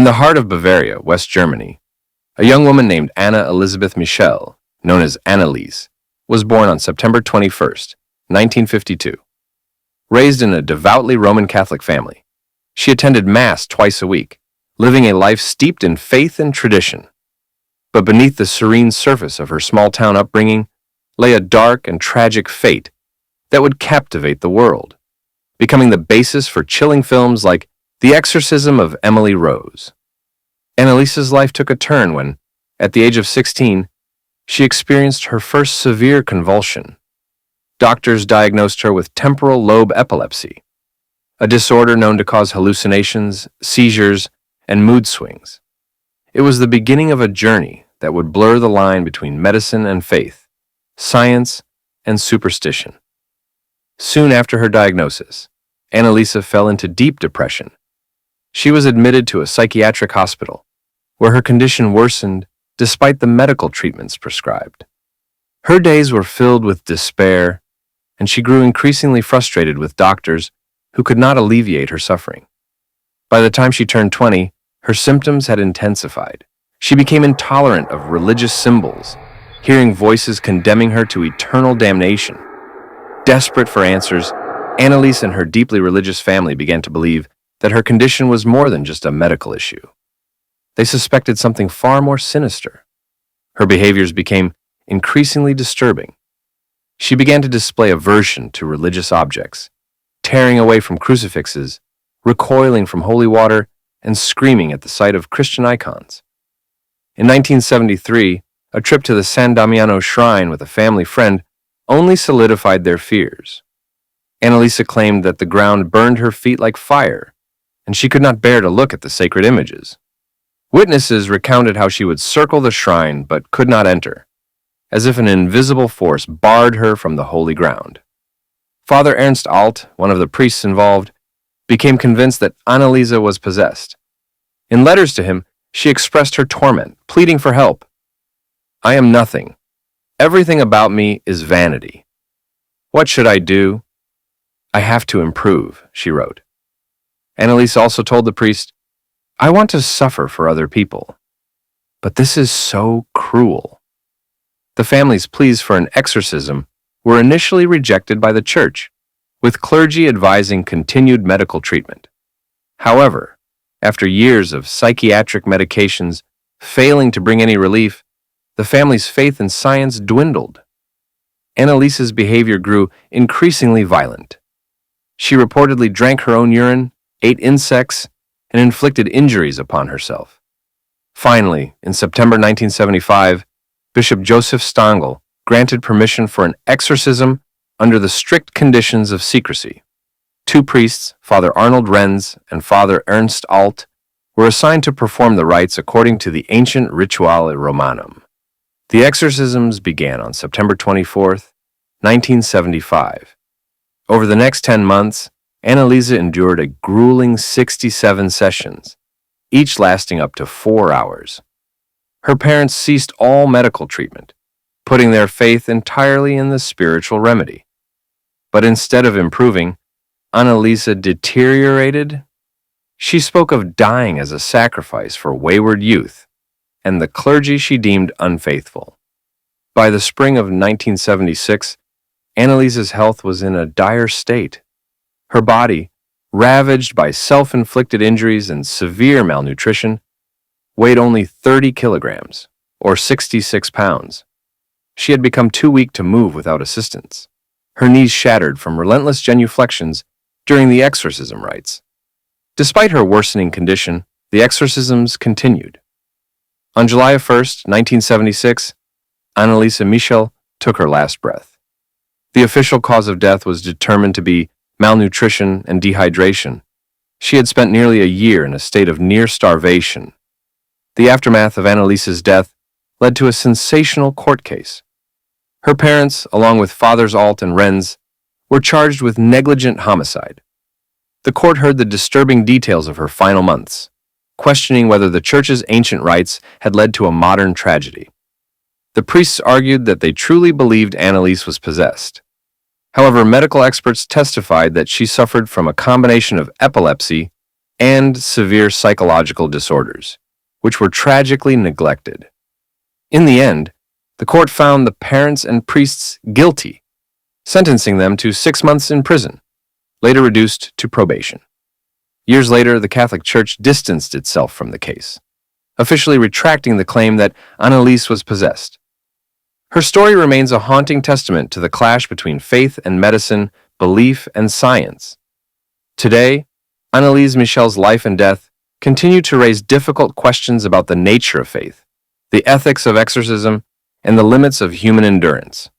In the heart of Bavaria, West Germany, a young woman named Anneliese Michel, known as Anneliese, was born on September 21, 1952. Raised in a devoutly Roman Catholic family, she attended Mass twice a week, living a life steeped in faith and tradition. But beneath the serene surface of her small-town upbringing lay a dark and tragic fate that would captivate the world, becoming the basis for chilling films like The Exorcism of Emily Rose. Anneliese's life took a turn when, at the age of 16, she experienced her first severe convulsion. Doctors diagnosed her with temporal lobe epilepsy, a disorder known to cause hallucinations, seizures, and mood swings. It was the beginning of a journey that would blur the line between medicine and faith, science and superstition. Soon after her diagnosis, Anneliese fell into deep depression. She was admitted to a psychiatric hospital, where her condition worsened despite the medical treatments prescribed. Her days were filled with despair, and she grew increasingly frustrated with doctors who could not alleviate her suffering. By the time she turned 20, her symptoms had intensified. She became intolerant of religious symbols, hearing voices condemning her to eternal damnation. Desperate for answers, Anneliese and her deeply religious family began to believe that her condition was more than just a medical issue. They suspected something far more sinister. Her behaviors became increasingly disturbing. She began to display aversion to religious objects, tearing away from crucifixes, recoiling from holy water, and screaming at the sight of Christian icons. In 1973, a trip to the San Damiano shrine with a family friend only solidified their fears. Anneliese claimed that the ground burned her feet like fire, and she could not bear to look at the sacred images. Witnesses recounted how she would circle the shrine but could not enter, as if an invisible force barred her from the holy ground. Father Ernst Alt, one of the priests involved, became convinced that Anneliese was possessed. In letters to him, she expressed her torment, pleading for help. "I am nothing. Everything about me is vanity. What should I do? I have to improve," she wrote. Anneliese also told the priest, "I want to suffer for other people, but this is so cruel." The family's pleas for an exorcism were initially rejected by the church, with clergy advising continued medical treatment. However, after years of psychiatric medications failing to bring any relief, the family's faith in science dwindled. Anneliese's behavior grew increasingly violent. She reportedly drank her own urine, ate insects, and inflicted injuries upon herself. Finally, in September 1975, Bishop Joseph Stangl granted permission for an exorcism under the strict conditions of secrecy. Two priests, Father Arnold Renz and Father Ernst Alt, were assigned to perform the rites according to the ancient Rituale Romanum. The exorcisms began on September 24, 1975. Over the next 10 months, Anneliese endured a grueling 67 sessions, each lasting up to 4 hours. Her parents ceased all medical treatment, putting their faith entirely in the spiritual remedy. But instead of improving, Anneliese deteriorated. She spoke of dying as a sacrifice for wayward youth, and the clergy she deemed unfaithful. By the spring of 1976, Anneliese's health was in a dire state. Her body, ravaged by self-inflicted injuries and severe malnutrition, weighed only 30 kilograms, or 66 pounds. She had become too weak to move without assistance. Her knees shattered from relentless genuflections during the exorcism rites. Despite her worsening condition, the exorcisms continued. On July 1, 1976, Anneliese Michel took her last breath. The official cause of death was determined to be malnutrition and dehydration. She had spent nearly a year in a state of near starvation. The aftermath of Anneliese's death led to a sensational court case. Her parents, along with Fathers Alt and Renz, were charged with negligent homicide. The court heard the disturbing details of her final months, questioning whether the church's ancient rites had led to a modern tragedy. The priests argued that they truly believed Anneliese was possessed. However, medical experts testified that she suffered from a combination of epilepsy and severe psychological disorders, which were tragically neglected. In the end, the court found the parents and priests guilty, sentencing them to 6 months in prison, later reduced to probation. Years later, the Catholic Church distanced itself from the case, officially retracting the claim that Anneliese was possessed. Her story remains a haunting testament to the clash between faith and medicine, belief and science. Today, Anneliese Michel's life and death continue to raise difficult questions about the nature of faith, the ethics of exorcism, and the limits of human endurance.